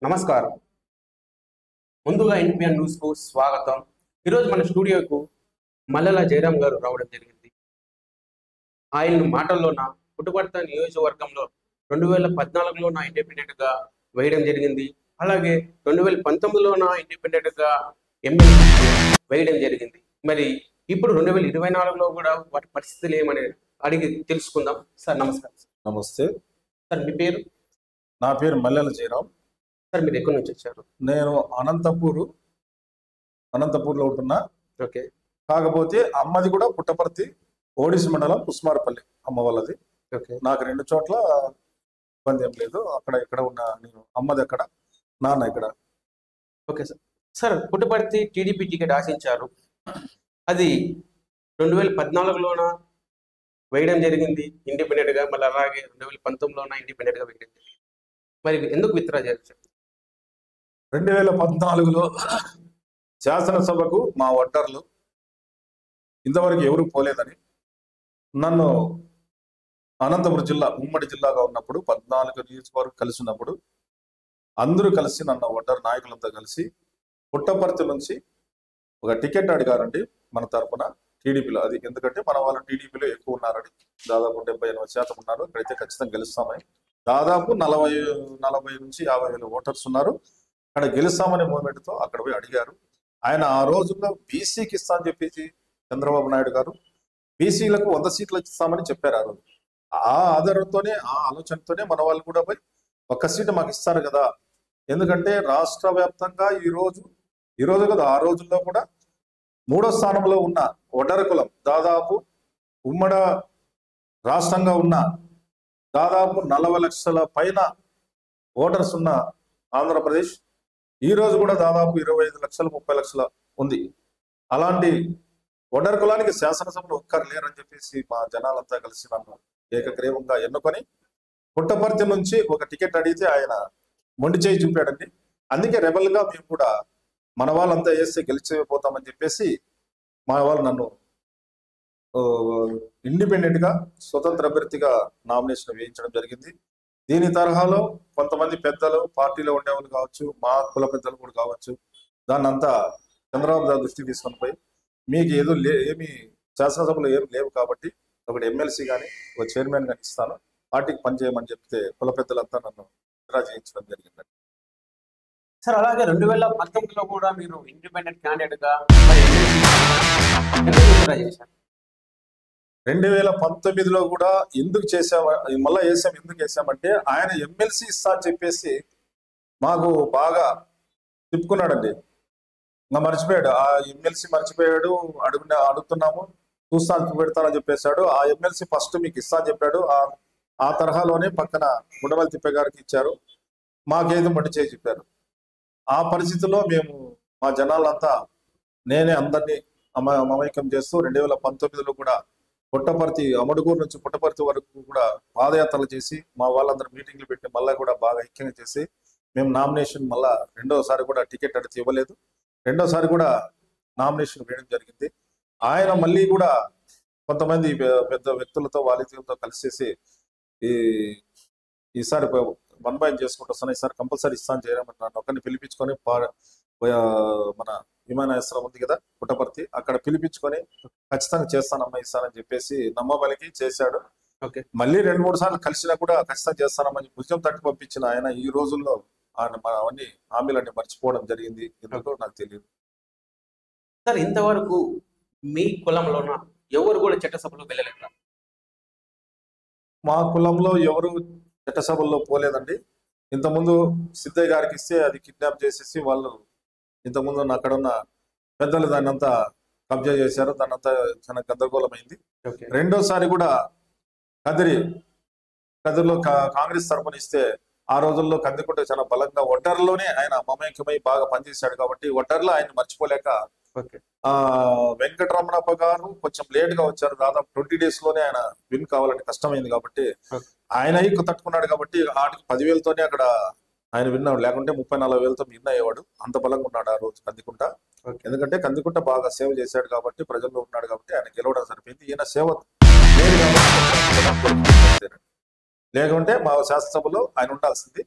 నమస్కారం. ముందుగా ఎన్పిఎన్ న్యూస్కు స్వాగతం. ఈరోజు మన స్టూడియోకు మల్లెల జయరాం గారు రావడం జరిగింది. ఆయన మాటల్లోన పుట్టుపర్తి నియోజకవర్గంలో 2014లో నా ఇండిపెండెంట్గా వేయడం జరిగింది. అలాగే 2019లో నా ఇండిపెండెంట్గా ఎమ్మెల్యే వేయడం జరిగింది. మరి ఇప్పుడు 2024లో కూడా వాటి పరిస్థితులు ఏమని అడిగి తెలుసుకుందాం. సార్ నమస్కారం. నమస్తే. సార్ మీ పేరు? నా పేరు మల్లెల జయరాం. సార్ మీరు ఎక్కడి నుంచి వచ్చారు? నేను అనంతపూర్లో ఉంటున్నా. ఓకే. కాకపోతే అమ్మది కూడా పుట్టపర్తి, ఓడిసి మండలం, కుస్మారపల్లి అమ్మ వాళ్ళది. ఓకే. నాకు 2 చోట్ల ఇబ్బంది ఏం లేదు. అక్కడ ఇక్కడ ఉన్న నేను అమ్మది అక్కడ, నాన్న ఇక్కడ. Okay sir. Sir Puttaparthi TDP ticket ఆశించారు. అది 2014లోన వేయడం జరిగింది ఇండిపెండెంట్గా, మళ్ళీ అలాగే 2019లోన ఇండిపెండెంట్గా వేయడం జరిగింది. మరి ఎందుకు విత్డ్రా చేయాలి? 2014లో శాసనసభకు మా ఓటర్లు ఇంతవరకు ఎవరు పోలేదని నన్ను అనంతపురం జిల్లా ఉమ్మడి జిల్లాగా ఉన్నప్పుడు 14 నియోజకవర్గం కలిసి ఉన్నప్పుడు అందరూ కలిసి నన్ను ఓటర్ నాయకులంతా కలిసి పుట్టపర్తి నుంచి ఒక టికెట్ అడిగారండి మన తరఫున టీడీపీలో. అది ఎందుకంటే మన వాళ్ళు టీడీపీలో ఎక్కువ ఉన్నారని, దాదాపు 78% ఉన్నారు. ఇక్కడైతే ఖచ్చితంగా గెలుస్తామని, దాదాపు 40 నుంచి 50 వేల ఓటర్స్ ఉన్నారు. అక్కడ గెలుస్తామనే మూమెంట్తో అక్కడ పోయి అడిగారు. ఆయన ఆ రోజుల్లో బీసీకి ఇస్తా అని చెప్పేసి చంద్రబాబు నాయుడు గారు బీసీలకు 100 సీట్లు ఇస్తామని చెప్పారు. ఆ రోజు ఆ ఆధారంతోనే, ఆ ఆలోచనతోనే మన వాళ్ళు కూడా పోయి 1 సీటు మాకు ఇస్తారు కదా. ఎందుకంటే రాష్ట్ర వ్యాప్తంగా ఈ రోజు కదా, ఆ రోజుల్లో కూడా 3వ స్థానంలో ఉన్న ఒడ్డర కులం దాదాపు ఉమ్మడ రాష్ట్రంగా ఉన్న దాదాపు 40 లక్షల పైన ఓటర్స్ ఉన్న ఆంధ్రప్రదేశ్ ఈ రోజు కూడా దాదాపు 25 లక్షలు 30 లక్షల ఉంది. అలాంటి ఒడ్డర కులానికి శాసనసభలో ఒక్కరు లేరని చెప్పేసి మా జనాలంతా కలిసి నన్ను ఏకగ్రీవంగా ఎన్నుకొని పుట్టపర్తి నుంచి ఒక టికెట్ అడిగితే ఆయన మొండి చేయి చూపాడండి. అందుకే రెబల్గా మేము కూడా మన వాళ్ళంతా వేస్తే గెలిచిపోతామని చెప్పేసి మా వాళ్ళు నన్ను ఇండిపెండెంట్గా స్వతంత్ర అభ్యర్థిగా నామినేషన్ వేయించడం జరిగింది. దీని తరహాలో కొంతమంది పెద్దలు పార్టీలో ఉండేవాళ్ళు కావచ్చు, మా కుల పెద్దలు కూడా కావచ్చు, దాన్ని అంతా చంద్రబాబు గారి దృష్టికి తీసుకొని పోయి మీకు ఏమి శాసనసభలో ఏమి లేవు కాబట్టి ఒకటి ఎమ్మెల్సీ కానీ ఒక చైర్మన్ కానీ ఇస్తాను, పార్టీకి పనిచేయమని చెప్తే కుల పెద్దలంతా నన్ను విత్డ్రా చేయించడం జరిగిందండి. సార్ అలాగే 2019లో కూడా మీరు ఇండిపెండెంట్ క్యాండిడేట్గా విత్డ్రా చేశారు. 2019లో కూడా ఎందుకు వేసామంటే ఆయన ఎమ్మెల్సీ ఇస్తా అని చెప్పేసి మాకు బాగా తిప్పుకున్నాడండి. ఇంకా మర్చిపోయాడు, ఆ ఎమ్మెల్సీ మర్చిపోయాడు. అడుగుతున్నాము, చూస్తాను పెడతానని చెప్పేశాడు. ఆ ఎమ్మెల్సీ ఫస్ట్ మీకు ఇస్తా అని చెప్పాడు. ఆ తరహాలోనే పక్కన గుండవల్లి తిప్పే గారికి ఇచ్చారు, మాకేదో మొండి చేసి చెప్పారు. ఆ పరిస్థితుల్లో మేము మా జనాలంతా నేనే అందరినీ మమైక్యం చేస్తూ 2019లో కూడా పుట్టపర్తి అమడుగూరు నుంచి పుట్టపర్తి వరకు కూడా పాదయాత్రలు చేసి మా వాళ్ళందరూ మీటింగ్లు పెట్టి మళ్ళీ కూడా బాగా ఐక్యంగా చేసి మేము నామినేషన్ మళ్ళా రెండోసారి కూడా టికెట్ అడిగితే ఇవ్వలేదు. రెండోసారి కూడా నామినేషన్ వేయడం జరిగింది. ఆయన మళ్ళీ కూడా కొంతమంది పెద్ద వ్యక్తులతో వాళ్ళతో కలిసేసి ఈసారి 1 బై చేసుకుంటూ వస్తాను, ఈసారి కంపల్సరీ ఇస్తాను చేయమని నన్ను ఒకరిని పిలిపించుకొని మన విమానాశ్రయం ఉంది కదా పుట్టపర్తి, అక్కడ పిలిపించుకొని ఖచ్చితంగా చేస్తానమ్మా ఇస్తానని చెప్పేసి నమ్మబలికి చేశాడు. ఓకే. మళ్ళీ 2-3 సార్లు కలిసినా కూడా ఖచ్చితంగా చేస్తానమ్మని భుజం తట్టి పంపించిన ఆయన ఈ రోజుల్లో అవన్నీ హామీలన్నీ మర్చిపోవడం జరిగింది. ఎందుకో నాకు తెలియదు. సార్ ఇంతవరకు మీ కులంలోన ఎవరు కూడా చట్టసభలో వెళ్ళలేదా? మా కులంలో ఎవరు చట్టసభల్లో పోలేదండి. ఇంతకుముందు సిద్ధయ్య గారికి ఇస్తే అది కిడ్నాప్ చేసేసి వాళ్ళు ఇంతకుముందు అక్కడ ఉన్న పెద్దలు దాన్ని అంతా కబ్జా చేశారు. దాన్ని అంతా చాలా గందరగోళమైంది. రెండోసారి కూడా కదిరిలో కాంగ్రెస్ తరఫున ఇస్తే ఆ రోజుల్లో కందికుంట చాలా బలంగా ఒడ్డర్లోనే ఆయన మమైక్యమై బాగా పనిచేశాడు కాబట్టి ఒడ్డర్లో ఆయన మర్చిపోలేక వెంకటరమణప్ప గారు కొంచెం లేట్ గా వచ్చారు. దాదాపు 20 days లోనే ఆయన విన్ కావాలని కష్టమైంది కాబట్టి ఆయన తట్టుకున్నాడు కాబట్టి ఆటికి 10,000తోనే అక్కడ ఆయన విన్నాడు. లేకుంటే 30-40,000తో విన్ అయ్యేవాడు. అంత బలంగా ఉన్నాడు ఆ రోజు కందికుంట. ఎందుకంటే కందికుంట బాగా సేవ చేశాడు కాబట్టి, ప్రజల్లో ఉన్నాడు కాబట్టి ఆయన గెలవడం సరిపోయింది. ఈయన సేవ లేదు కాబట్టి లేకుంటే మా శాసనసభలో ఆయన ఉండాల్సింది.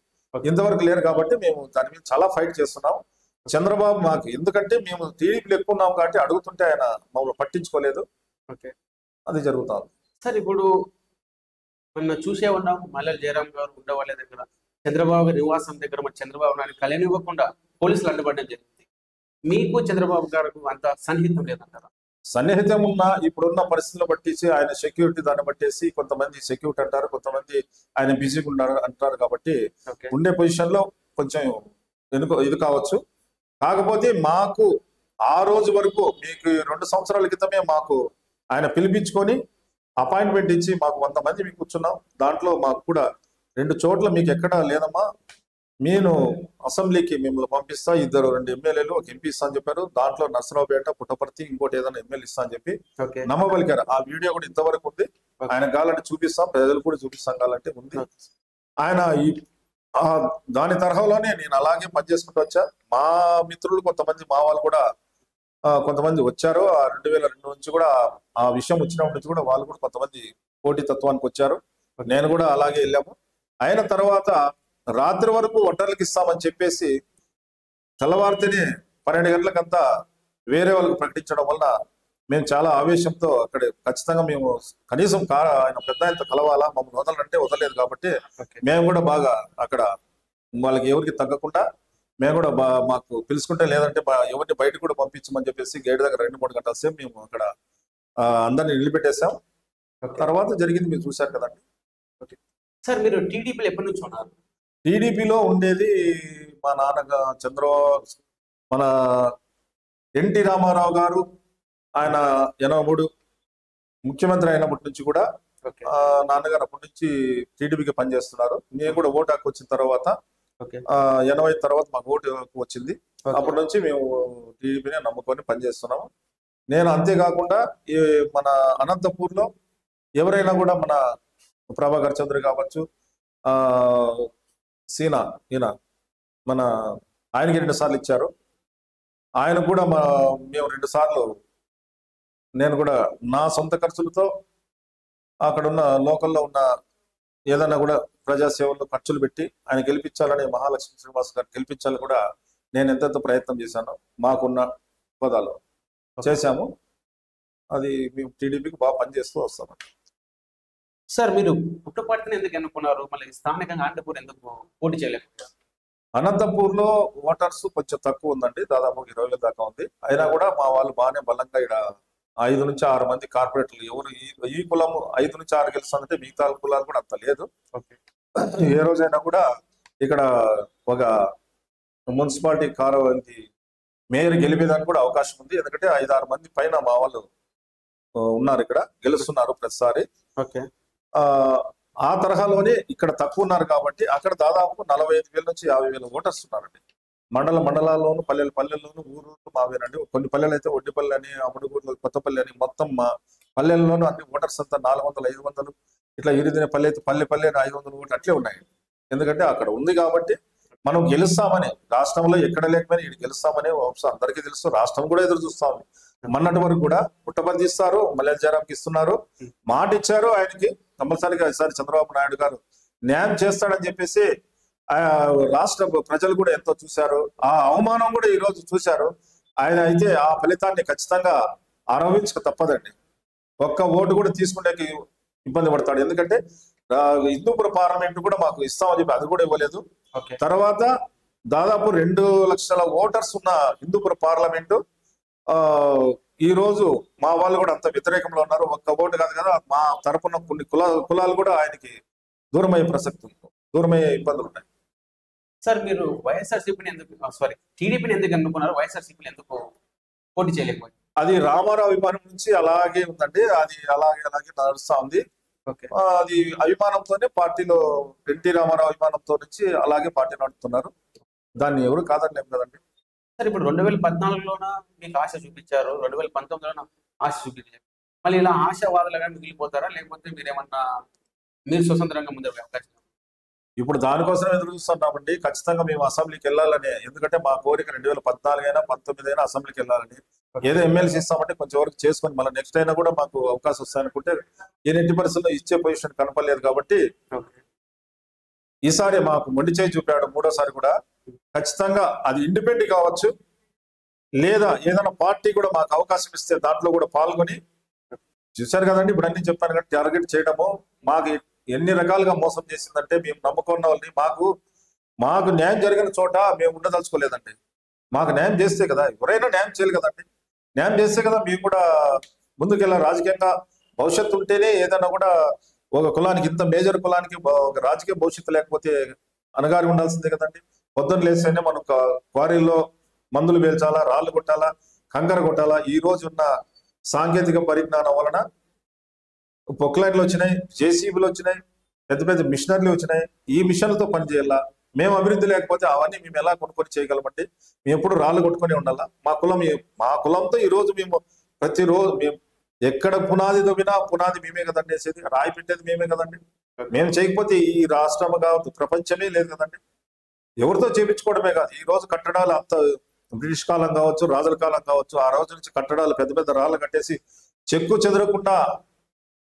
ఇంతవరకు లేరు కాబట్టి మేము దాని మీద చాలా ఫైట్ చేస్తున్నాం. చంద్రబాబు మాకు ఎందుకంటే మేము టీడీపీలో ఎక్కువ ఉన్నాం కాబట్టి అడుగుతుంటే ఆయన మమ్మల్ని పట్టించుకోలేదు. అది జరుగుతుంది. సార్ ఇప్పుడు మొన్న చూసే ఉన్నాం మల్లెల జయరాం గారు ఉండవాళ్ళ దగ్గర చంద్రబాబు గారి నివాసం దగ్గర మరి చంద్రబాబు నాయుడు కలనివ్వకుండా పోలీసులు అడ్డుపడడం జరిగింది. మీకు చంద్రబాబు గారికి అంత సన్నిహితం లేదంటారా? సన్నిహితం ఉన్న ఇప్పుడున్న పరిస్థితులు బట్టించి ఆయన సెక్యూరిటీ దాన్ని బట్టేసి కొంతమంది సెక్యూరిటీ అంటారు, కొంతమంది ఆయన బిజీగా ఉన్నారు అంటారు. కాబట్టి ఉండే పొజిషన్ లో కొంచెం ఇది కావచ్చు. కాకపోతే మాకు ఆ రోజు వరకు మీకు 2 సంవత్సరాల క్రితమే మాకు ఆయన పిలిపించుకొని అపాయింట్మెంట్ ఇచ్చి మాకు 100 మంది మీకు కూర్చున్నాం. దాంట్లో మాకు కూడా 2 చోట్ల మీకు ఎక్కడ లేదమ్మా, నేను అసెంబ్లీకి మిమ్మల్ని పంపిస్తా, 2 ఎమ్మెల్యేలు 1 ఎంపీ ఇస్తా అని చెప్పారు. దాంట్లో నర్సరావుపేట, పుట్టపర్తి, ఇంకోటి ఏదైనా ఎమ్మెల్యే ఇస్తా అని చెప్పి నమ్మబలికారు. ఆ వీడియో కూడా ఇంతవరకు ఉంది. ఆయన కావాలంటే చూపిస్తాం, ప్రజలు కూడా చూపిస్తాం కావాలంటే ఉంది. ఆయన దాని తరహాలోనే నేను అలాగే పనిచేసుకుంటూ వచ్చా. మా మిత్రులు కొంతమంది మా వాళ్ళు కూడా కొంతమంది వచ్చారు. ఆ 2002 నుంచి కూడా ఆ విషయం వచ్చినప్పటి నుంచి కూడా వాళ్ళు కూడా కొంతమంది పోటీ తత్వానికి వచ్చారు. నేను కూడా అలాగే వెళ్ళాము. అయిన తర్వాత రాత్రి వరకు ఒంటర్లకు ఇస్తామని చెప్పేసి తెల్లవారితేనే 12 గంటలకంతా వేరే వాళ్ళకి ప్రకటించడం వల్ల మేము చాలా ఆవేశంతో అక్కడ ఖచ్చితంగా మేము కనీసం ఆయన పెద్ద ఆయనతో కలవాలా, మమ్మల్ని వదలంటే వదలలేదు. కాబట్టి మేము కూడా బాగా అక్కడ వాళ్ళకి ఎవరికి తగ్గకుండా మేము కూడా మాకు పిలుచుకుంటే లేదంటే ఎవరిని బయటకు కూడా పంపించమని చెప్పేసి గేట్ దగ్గర 2-3 గంటల సేపు మేము అక్కడ అందరినీ నిలబెట్టేసాం. తర్వాత జరిగింది మీరు చూశారు కదండి. సార్ మీరు టీడీపీలో ఎప్పటి నుంచి ఉన్నారు? టీడీపీలో ఉండేది మా నాన్నగా మన ఎన్టీ రామారావు గారు ఆయన 83 ముఖ్యమంత్రి అయినప్పటి నుంచి కూడా నాన్నగారు అప్పటి నుంచి టీడీపీకి పనిచేస్తున్నారు. నేను కూడా ఓటు హక్కు వచ్చిన తర్వాత 80 తర్వాత మాకు ఓటు హక్కు వచ్చింది. అప్పటి నుంచి మేము టీడీపీని నమ్ముకొని పనిచేస్తున్నాము. నేను అంతేకాకుండా మన అనంతపూర్లో ఎవరైనా కూడా మన ప్రభాకర్ చౌదరి కావచ్చు, సీనా ఈయన మన ఆయనకి 2 సార్లు ఇచ్చారు. ఆయన కూడా మేము 2 సార్లు నేను కూడా నా సొంత ఖర్చులతో అక్కడ ఉన్న లోకల్లో ఉన్న ఏదైనా కూడా ప్రజాసేవల్లో ఖర్చులు పెట్టి ఆయన గెలిపించాలని, మహాలక్ష్మి శ్రీనివాస్ గారు గెలిపించాలని కూడా నేను ఎంతెంత ప్రయత్నం చేశాను. మాకున్న హోదాలో చేశాము. అది మేము టీడీపీకి బాగా పనిచేస్తూ వస్తాము. సార్ మీరు పుట్టపర్తిని ఎందుకు ఎన్నుకున్నారు? మళ్ళీ స్థానికంగా అనంతపూర్ ఎందుకు పోటీ చేయలేకపోయారు? అనంతపూర్లో ఓటర్స్ కొంచెం తక్కువ ఉందండి, దాదాపు 20,000 దాకా ఉంది. అయినా కూడా మా వాళ్ళు బాగానే బలంగా ఇక్కడ 5 నుంచి 6 మంది కార్పొరేటర్లు ఎవరు ఈ కులము 5 నుంచి 6 గెలుస్తుందంటే మిగతా కులాలు కూడా అంత లేదు. ఏ రోజైనా కూడా ఇక్కడ ఒక మున్సిపాలిటీ మేయర్ గెలిపేదానికి కూడా అవకాశం ఉంది. ఎందుకంటే 5-6 మంది పైన మా వాళ్ళు ఉన్నారు, ఇక్కడ గెలుస్తున్నారు ప్రతిసారి. ఆ తరహాలోనే ఇక్కడ తక్కువ ఉన్నారు కాబట్టి అక్కడ దాదాపు 45,000 నుంచి 50,000 ఓటర్స్ ఉన్నారండి. మండలాల్లోనూ పల్లెల్లోనూ ఊరు మావేనండి. కొన్ని పల్లెలు అయితే ఒడ్డిపల్లి అని, అమ్మడుగూరులో కొత్తపల్లి అని, మొత్తం మా పల్లెల్లోనూ అన్ని ఓటర్స్ అంతా 400-500 ఇట్లా ఇరిదిన పల్లె అయితే పల్లె 500 ఓట్లు అట్లే ఉన్నాయి. ఎందుకంటే అక్కడ ఉంది కాబట్టి మనం గెలుస్తామని, రాష్ట్రంలో ఎక్కడ లేకపోయినా ఇక్కడ గెలుస్తామని అందరికీ తెలుసు. రాష్ట్రం కూడా ఎదురు చూస్తాము. మొన్నటి వరకు కూడా పుట్టపర్తి ఇస్తారు, మల్లెల జయరాంకి ఇస్తున్నారు, మాట ఇచ్చారు. ఆయనకి కంపల్సరీగా ఈసారి చంద్రబాబు నాయుడు గారు న్యాయం చేస్తాడని చెప్పేసి రాష్ట్ర ప్రజలు కూడా ఎంతో చూశారు. ఆ అవమానం కూడా ఈ రోజు చూశారు. ఆయన అయితే ఆ ఫలితాన్ని ఖచ్చితంగా అనుభవించక తప్పదండి. ఒక్క ఓటు కూడా తీసుకుంటే ఇబ్బంది పడతాడు. ఎందుకంటే హిందూపుర పార్లమెంట్ కూడా మాకు ఇస్తామని చెప్పి అది కూడా ఇవ్వలేదు. తర్వాత దాదాపు 2 లక్షల ఓటర్స్ ఉన్న హిందూపుర పార్లమెంటు ఈ రోజు మా వాళ్ళు కూడా అంత వ్యతిరేకంలో ఉన్నారు. ఒక్క ఓటు కాదు కదా, మా తరపున కొన్ని కులాలు కూడా ఆయనకి దూరమయ్యే ప్రసక్తి ఉంది, దూరమయ్యే ఇబ్బందులు ఉన్నాయి. సార్ మీరు టీడీపీని ఎందుకు అనుకున్నారు? వైఎస్ఆర్సీపీని ఎందుకు పోటీ చేయలేకపోయింది? అది రామారావు అభిమానం నుంచి అలాగే ఉందండి. అది అలాగే నడుస్తా ఉంది. అది అభిమానంతోనే పార్టీలో ఎన్టీ రామారావు అభిమానంతో నుంచి అలాగే పార్టీ నడుపుతున్నారు. దాన్ని ఎవరు కాదనలేం కదండి. సార్ ఇప్పుడు 2014లోన మీకు ఆశ చూపించారు, 2019లోన ఆశ చూపించారు. మళ్ళీ ఇలా ఆశావాదులుగా మిగిలిపోతారా, లేకపోతే మీరు స్వతంత్రంగా ముందు అవకాశం? ఇప్పుడు దానికోసం ఎదురు చూస్తున్నామండి. ఖచ్చితంగా మేము అసెంబ్లీకి వెళ్ళాలని. ఎందుకంటే మా కోరిక 2014 అయినా 19 అయినా అసెంబ్లీకి వెళ్ళాలని. ఏదో ఎమ్మెల్సీ ఇస్తామంటే కొంచెం వరకు చేసుకొని మళ్ళీ నెక్స్ట్ అయినా కూడా మాకు అవకాశం వస్తాయనుకుంటే ఎట్టి పరిస్థితుల్లో ఇచ్చే పొజిషన్ కనపడలేదు కాబట్టి ఈసారి మాకు మొండి చేయి చూపాడు. మూడోసారి కూడా ఖచ్చితంగా అది ఇండిపెండెంట్ కావచ్చు, లేదా ఏదైనా పార్టీ కూడా మాకు అవకాశం ఇస్తే దాంట్లో కూడా పాల్గొని, చూశారు కదండి ఇప్పుడు అన్ని చెప్పాను కదా, టార్గెట్ చేయడము మాకు ఎన్ని రకాలుగా మోసం చేసిందంటే, మేము నమ్ముకున్న వాళ్ళని మాకు న్యాయం జరిగిన చోట మేము ఉండదలుచుకోలేదండి. మాకు న్యాయం చేస్తే కదా, ఎవరైనా న్యాయం చేయాలి కదండి. న్యాయం చేస్తే కదా మేము కూడా ముందుకెళ్ళా. రాజకీయంగా భవిష్యత్తు ఉంటేనే ఏదైనా కూడా, ఒక కులానికి, ఇంత మేజర్ కులానికి ఒక రాజకీయ భవిష్యత్తు లేకపోతే అనగారి ఉండాల్సిందే కదండి. పొద్దున్న లేస్తేనే మనం క్వారీల్లో మందులు పేల్చాలా, రాళ్ళు కొట్టాలా, కంకర కొట్టాలా. ఈ రోజు ఉన్న సాంకేతిక పరిజ్ఞానం వలన పొక్లైన్లు వచ్చినాయి, జేసీబీలు వచ్చినాయి, పెద్ద పెద్ద మిషనరీలు వచ్చినాయి. ఈ మిషన్లతో పనిచేయాలా. మేము అభివృద్ధి లేకపోతే అవన్నీ మేము ఎలా కొనుక్కొని చేయగలమండి? మేము ఎప్పుడు రాళ్ళు కొట్టుకొని ఉండాలా. మా కులంతో ఈ రోజు మేము ప్రతిరోజు మేము ఎక్కడ పునాది తవ్వినా పునాది మేమే కదండి వేసేది, రాయి పెట్టేది మేమే కదండి. మేము చేయకపోతే ఈ రాష్ట్రం కావచ్చు, ప్రపంచమే లేదు కదండి. ఎవరితో చేయించుకోవడమే కాదు, ఈ రోజు కట్టడాలు అంత బ్రిటిష్ కాలం కావచ్చు, రాజుల కాలం కావచ్చు, ఆ రోజు నుంచి కట్టడాలు పెద్ద పెద్ద రాళ్ళు కట్టేసి చెక్కు చెదరకుండా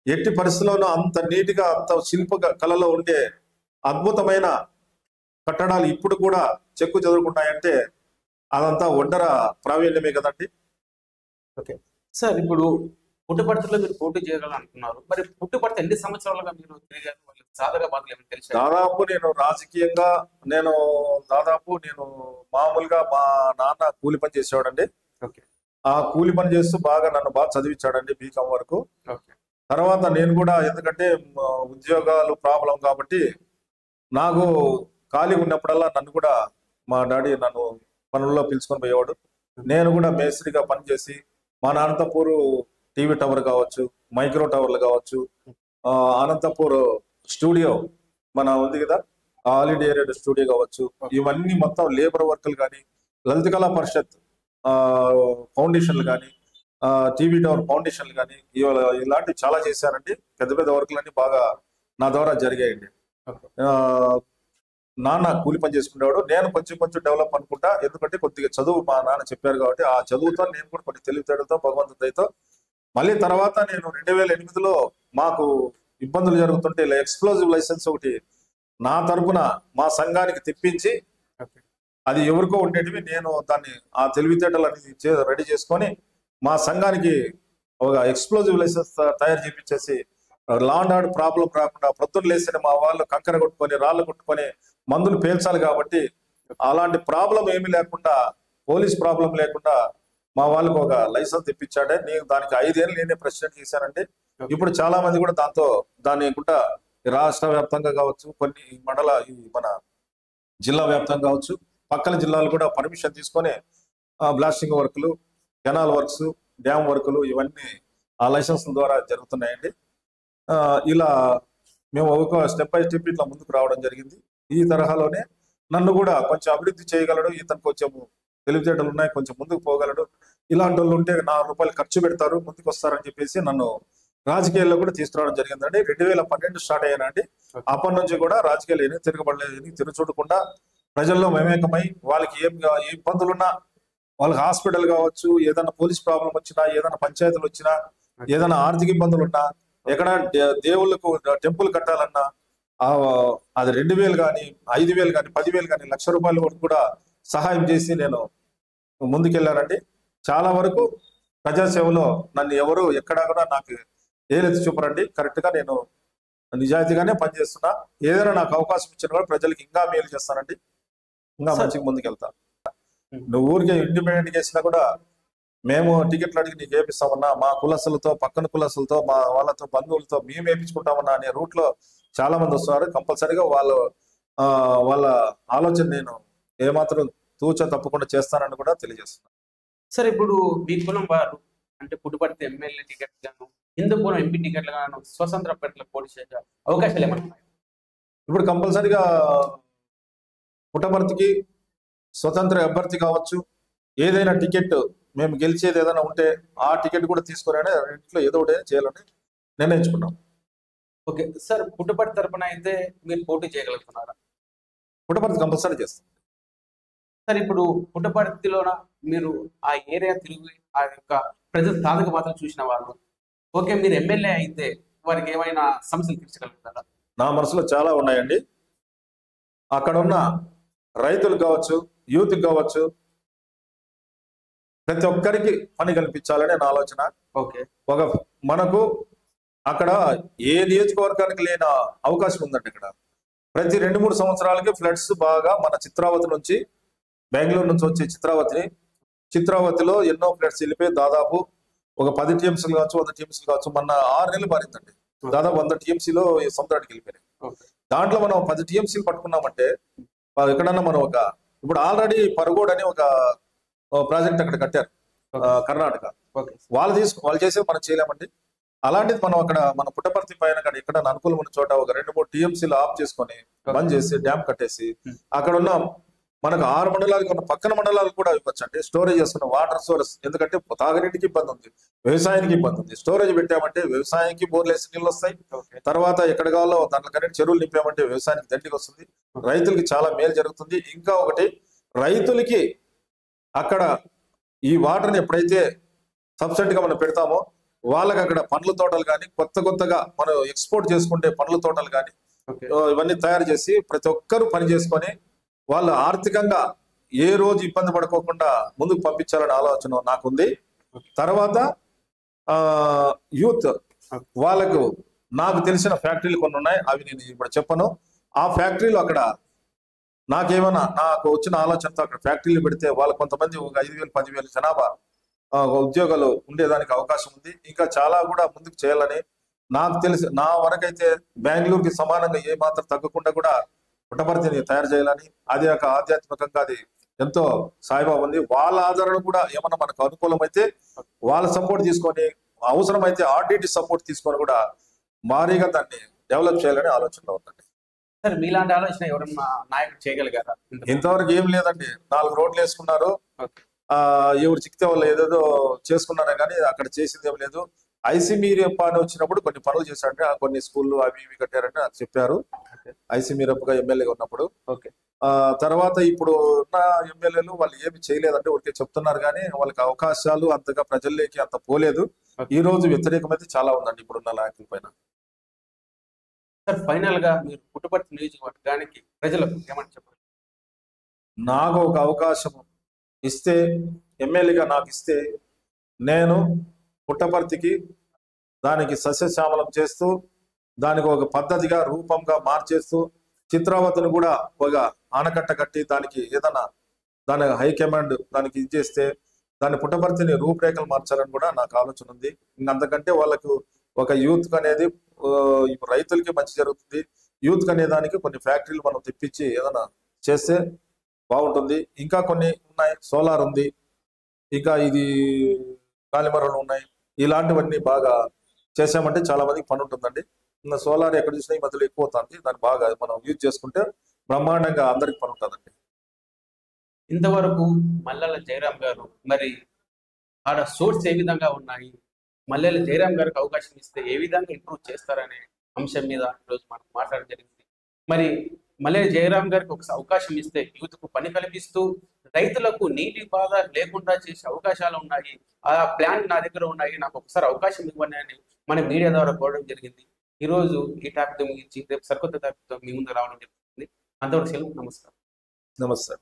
ఎట్టి పరిస్థితుల్లోనూ అంత నీటిగా, అంత శిల్ప కళలో ఉండే అద్భుతమైన కట్టడాలు ఇప్పుడు కూడా చెక్కు చెదరకుంటాయంటే అదంతా ఒండర ప్రావీణ్యమే కదండి. ఓకే సార్, ఇప్పుడు పుట్టుపర్తిలో మీరు పోటీ చేయాలని అంటున్నారు. మరి పుట్టుపర్తి ఎన్ని సంవత్సరాలుగా మీరు తిరిగారు? వాళ్ళకి సాధక బాధలు ఏమైనా తెలిసాయా? దాదాపు నేను మామూలుగా మా నాన్న కూలి పని చేసేవాడండి. ఓకే. ఆ కూలి పని చేస్తూ నన్ను బాగా చదివించాడండి, బీకామ్ వరకు. ఓకే. తర్వాత నేను కూడా, ఎందుకంటే ఉద్యోగాలు ప్రాబ్లం కాబట్టి, నాకు ఖాళీ ఉన్నప్పుడల్లా నన్ను కూడా మా డాడీ నన్ను పనుల్లో పిలుచుకొని పోయేవాడు. నేను కూడా మేస్త్రిగా పనిచేసి మా అనంతపూర్ టీవీ టవర్ కావచ్చు, మైక్రో టవర్లు కావచ్చు, అనంతపూర్ స్టూడియో మన ఉంది కదా, ఆల్ ఇండియా రేడియో స్టూడియో కావచ్చు, ఇవన్నీ మొత్తం లేబర్ వర్కులు కానీ, లలిత కళా పరిషత్ ఫౌండేషన్లు కానీ, టీవీ టవర్ ఫౌండేషన్లు కానీ, ఇలాంటివి చాలా చేశానండి. పెద్ద పెద్ద వర్కులన్నీ బాగా నా ద్వారా జరిగాయండి. నాన్న కూలి పని చేసుకునేవాడు, నేను కొంచెం డెవలప్ అనుకుంటా. ఎందుకంటే కొద్దిగా చదువు మా నాన్న చెప్పారు కాబట్టి, ఆ చదువుతో నేను కూడా కొన్ని తెలివితేటలతో, భగవంతుడి దయతో మళ్ళీ తర్వాత నేను 2008లో మాకు ఇబ్బందులు జరుగుతుంటే ఎక్స్ప్లోజివ్ లైసెన్స్ ఒకటి నా తరపున మా సంఘానికి తెప్పించి, అది ఎవరికో ఉండేటివి, నేను దాన్ని ఆ తెలివితేటలని రెడీ చేసుకొని మా సంఘానికి ఒక ఎక్స్ప్లోజివ్ లైసెన్స్ తయారు చేయించేసి, లా అండ్ ఆర్డర్ ప్రాబ్లం రాకుండా, పొద్దున్న లేస్తే మా వాళ్ళు కంకర కొట్టుకొని, రాళ్ళు కొట్టుకొని మందులు పేల్చాలి కాబట్టి, అలాంటి ప్రాబ్లం ఏమీ లేకుండా, పోలీస్ ప్రాబ్లం లేకుండా మా వాళ్ళకు ఒక లైసెన్స్ తెప్పించాడే. నేను దానికి 5 ఏళ్ళు నేనే ప్రెసిడెంట్ చేశానండి. ఇప్పుడు చాలా మంది కూడా దాన్ని కూడా రాష్ట్ర వ్యాప్తంగా కావచ్చు, కొన్ని మన జిల్లా వ్యాప్తంగా కావచ్చు, పక్కన జిల్లాలు కూడా పర్మిషన్ తీసుకొని బ్లాస్టింగ్ వర్క్లు, కెనాల్ వర్క్స్, డ్యామ్ వర్కులు ఇవన్నీ ఆ లైసెన్స్ ద్వారా జరుగుతున్నాయండి. ఇలా మేము ఒక స్టెప్ బై స్టెప్ ఇట్లా ముందుకు రావడం జరిగింది. ఈ తరహాలోనే నన్ను కూడా కొంచెం అభివృద్ధి చేయగలడు, ఇతను కొంచెం తెలివితేటలు ఉన్నాయి, కొంచెం ముందుకు పోగలడు, ఇలాంటి వాళ్ళు ఉంటే ₹4 ఖర్చు పెడతారు, ముందుకు వస్తారని చెప్పేసి నన్ను రాజకీయాల్లో కూడా తీసుకురావడం జరిగిందండి. 2012 స్టార్ట్ అయ్యానండి. అప్పటి నుంచి కూడా రాజకీయాలు ఏమీ తిరగబడలేదు, తిరుగుచూడకుండా ప్రజల్లో మమేకమై, వాళ్ళకి ఏ ఇబ్బందులున్నా, వాళ్ళకి హాస్పిటల్ కావచ్చు, ఏదైనా పోలీస్ ప్రాబ్లం వచ్చినా, ఏదైనా పంచాయతీలు వచ్చినా, ఏదైనా ఆర్థిక ఇబ్బందులు ఉన్నా, ఎక్కడ దేవుళ్ళకు టెంపుల్ కట్టాలన్నా, అది 2000 కానీ, 5000 కానీ, 10,000 కానీ, ₹1,00,000 వరకు కూడా సహాయం చేసి నేను ముందుకెళ్ళానండి. చాలా వరకు ప్రజాసేవలో నన్ను ఎవరు ఎక్కడా కూడా నాకు ఏలెత్తి చూపరండి. కరెక్ట్ గా నేను నిజాయితీగానే పనిచేస్తున్నా. ఏదైనా నాకు అవకాశం ఇచ్చిన కూడా ప్రజలకు ఇంకా మేలు చేస్తానండి, ఇంకా మంచిగా ముందుకెళ్తా. నువ్వు ఊరికే ఇండిపెండెంట్ చేసినా కూడా మేము టికెట్లు అడిగి నీకు వేపిస్తామన్నా, మా కులస్తులతో, పక్కన కులస్తులతో, మా వాళ్ళతో, బంధువులతో మేము వేయించుకుంటామన్నా అనే రూట్ లో చాలా మంది వస్తున్నారు. కంపల్సరీగా వాళ్ళ ఆలోచన నేను ఏమాత్రం తప్పకుండా చేస్తానని కూడా తెలియజేస్తున్నాను. సార్, ఇప్పుడు మీ కులం వారు అంటే పుట్టుపర్తి ఎమ్మెల్యే టికెట్ గాను, హిందూపురం ఎంపీ టికెట్లు గాను స్వతంత్ర అభ్యర్థులకు పోటీ చేసే అవకాశాలు ఏమన్నాయి? ఇప్పుడు కంపల్సరీగా పుట్టపర్తికి స్వతంత్ర అభ్యర్థి కావచ్చు, ఏదైనా టికెట్ మేము గెలిచేది ఏదైనా ఉంటే ఆ టికెట్ కూడా తీసుకుని ఇంట్లో ఏదో ఒకటి చేయాలని నిర్ణయించుకున్నాం. ఓకే సార్, పుట్టపర్తి తరపున అయితే మీరు పోటీ చేయగలుగుతున్నారా? పుట్టపర్తి కంపల్సరీ చేస్తాం సార్. ఇప్పుడు పుట్టపర్తిలోన మీరు ఆ ఏరియా తిరిగి ఆ యొక్క ప్రజల సాధక బాధలు చూసిన వాళ్ళు, ఓకే మీరు ఎమ్మెల్యే అయితే వారికి ఏమైనా సమస్యలు తీర్చగలుగుతారా? నా మనసులో చాలా ఉన్నాయండి. అక్కడ ఉన్న రైతులు కావచ్చు, యూత్ కావచ్చు, ప్రతి ఒక్కరికి పని కల్పించాలని నా ఆలోచన. ఓకే. ఒక మనకు అక్కడ ఏ నియోజకవర్గానికి లేని అవకాశం ఉందండి. ఇక్కడ ప్రతి 2-3 సంవత్సరాలకి ఫ్లడ్స్ బాగా మన చిత్రావతి నుంచి, బెంగళూరు నుంచి వచ్చే చిత్రావతిలో ఎన్నో ఫ్లడ్స్ వెళ్ళిపోయి దాదాపు ఒక 10 టీఎంసీలు కావచ్చు, 100 టీఎంసీలు కావచ్చు. మొన్న 6 నెలలు మారిందండి. దాదాపు 100 టీఎంసీలో సముద్రానికి వెళ్ళిపోయినాయి. దాంట్లో మనం 10 టీఎంసీలు పట్టుకున్నామంటే ఎక్కడన్నా మనం ఇప్పుడు ఆల్రెడీ పరగోడ్ అని ఒక ప్రాజెక్ట్ అక్కడ కట్టారు కర్ణాటక. వాళ్ళు చేసేది మనం చేయలేమండి. అలాంటిది మనం అక్కడ మన పుట్టపర్తి పైన ఇక్కడ అనుకూలమైన చోట ఒక 2-3 టీఎంసీలు ఆఫ్ చేసుకొని బంద్ చేసి డ్యామ్ కట్టేసి అక్కడ ఉన్న మనకు 6 మండలాలకు ఉన్న పక్కన మండలాలకు కూడా ఇవ్వచ్చు అండి. స్టోరేజ్ చేసుకున్న వాటర్ సోర్స్, ఎందుకంటే తాగునీటికి ఇబ్బంది ఉంది, వ్యవసాయానికి ఇబ్బంది ఉంది. స్టోరేజ్ పెట్టామంటే వ్యవసాయానికి బోర్లేసి నీళ్ళు వస్తాయి. తర్వాత ఎక్కడ కావాలో దాంట్లో కరెంట్ చెరువులు నింపామంటే వ్యవసాయానికి దండికి వస్తుంది, రైతులకి చాలా మేలు జరుగుతుంది. ఇంకా ఒకటి, రైతులకి అక్కడ ఈ వాటర్ని ఎప్పుడైతే సబ్సిడీగా మనం పెడతామో వాళ్ళకి అక్కడ పండ్ల తోటలు కానీ, కొత్తగా మనం ఎక్స్పోర్ట్ చేసుకుంటే పండ్ల తోటలు కానీ ఇవన్నీ తయారు చేసి ప్రతి ఒక్కరూ పని చేసుకొని వాళ్ళు ఆర్థికంగా ఏ రోజు ఇబ్బంది పడుకోకుండా ముందుకు పంపించాలనే ఆలోచన నాకుంది. తర్వాత యూత్ వాళ్ళకు నాకు తెలిసిన ఫ్యాక్టరీలు కొన్ని ఉన్నాయి, అవి నేను ఇప్పుడు చెప్పను. ఆ ఫ్యాక్టరీలు అక్కడ నాకు వచ్చిన ఆలోచనతో అక్కడ ఫ్యాక్టరీలు పెడితే వాళ్ళు కొంతమంది ఒక 5,000-10,000 జనాభా ఉద్యోగాలు ఉండేదానికి అవకాశం ఉంది. ఇంకా చాలా కూడా ముందుకు చేయాలని నాకు తెలిసి, నా వరకైతే బెంగళూరుకి సమానంగా ఏ మాత్రం తగ్గకుండా కూడా పుట్టపర్తిని తయారు చేయాలని, అది ఒక ఆధ్యాత్మికంగా అది ఎంతో సాయిబాబా ఉంది. వాళ్ళ ఆదరణ కూడా ఏమన్నా మనకు అనుకూలమైతే వాళ్ళ సపోర్ట్ తీసుకొని, అవసరమైతే ఆర్డిటి సపోర్ట్ తీసుకొని కూడా భారీగా దాన్ని డెవలప్ చేయాలని ఆలోచనలో ఉందండి. సార్, మీలాంటి ఆలోచన ఎవరన్నా నాయకుడు చేయగలిగారా? ఇంతవరకు ఏం లేదండి. 4 రోడ్లు వేసుకున్నారు, ఎవరు చిక్కితే వాళ్ళు ఏదేదో చేసుకున్నారా కానీ అక్కడ చేసింది ఏం లేదు. ఐసీమీరప్ప అని వచ్చినప్పుడు కొన్ని పనులు చేశారంటే, కొన్ని స్కూళ్ళు అవి ఇవి కట్టారంటే నాకు చెప్పారు, ఐసీమీరప్పగా ఎమ్మెల్యేగా ఉన్నప్పుడు. తర్వాత ఇప్పుడు ఉన్న ఎమ్మెల్యేలు వాళ్ళు ఏమి చేయలేదంటే ఊరికే చెప్తున్నారు కానీ వాళ్ళకి అవకాశాలు అంతగా ప్రజల్లోకి అంత పోలేదు. ఈ రోజు వ్యతిరేకమైతే చాలా ఉందండి ఇప్పుడున్న నాయకుల పైన. సార్, ఫైనల్ గా మీరు పుట్టపర్తి నియోజకవర్గానికి ప్రజలకు ఏమని చెప్పారు? నాకు ఒక అవకాశం ఇస్తే, ఎమ్మెల్యేగా నాకు ఇస్తే, నేను పుట్టపర్తికి దానికి సస్యశ్యామలం చేస్తూ, దానికి ఒక పద్ధతిగా రూపంగా మార్చేస్తూ, చిత్రావతిని కూడా ఒక ఆనకట్ట కట్టి దానికి ఏదైనా దాని హైకమాండ్ దానికి ఇచ్చేస్తే దాని పుట్టపర్తిని రూపురేఖలు మార్చాలని కూడా నాకు ఆలోచన ఉంది. అంతకంటే వాళ్ళకు ఒక యూత్ అనేది రైతులకి మంచి జరుగుతుంది. యూత్ అనే దానికి కొన్ని ఫ్యాక్టరీలు మనం తెప్పించి ఏదైనా చేస్తే బాగుంటుంది. ఇంకా కొన్ని ఉన్నాయి, సోలార్ ఉంది, ఇంకా ఇది గాలిమరలు ఉన్నాయి. ఇలాంటివన్నీ బాగా చేసామంటే చాలా మందికి పని ఉంటుందండి. సోలార్ ఎక్కడ చూసినా ఈ మధ్యలో ఎక్కువ అవుతుంది, దాన్ని బాగా మనం యూజ్ చేసుకుంటే బ్రహ్మాండంగా అందరికి పని ఉంటుందండి. ఇంతవరకు మల్లెల జయరాం గారు మరి ఆడ సోర్స్ ఏ విధంగా ఉన్నాయి, మల్లెల జయరాం గారికి అవకాశం ఇస్తే ఏ విధంగా ఇంప్రూవ్ చేస్తారనే అంశం మీద ఈరోజు మనం మాట్లాడడం జరిగింది. మరి మల్లెల జయరాం గారికి ఒక అవకాశం ఇస్తే యూత్కు పని కల్పిస్తూ రైతులకు నీటి బాధ లేకుండా చేసే అవకాశాలు ఉన్నాయి, ఆ ప్లాన్ నా దగ్గర ఉన్నాయి, నాకు ఒకసారి అవకాశం ఇవ్వండి అని మన మీడియా ద్వారా కోరడం జరిగింది. ఈరోజు ఈ టాపిక్ ముగించి రేపు సరికొత్త టాపిక్తో మీ ముందు రావడం జరుగుతుంది. అంతవరకు సెలవు. నమస్కారం. నమస్తే.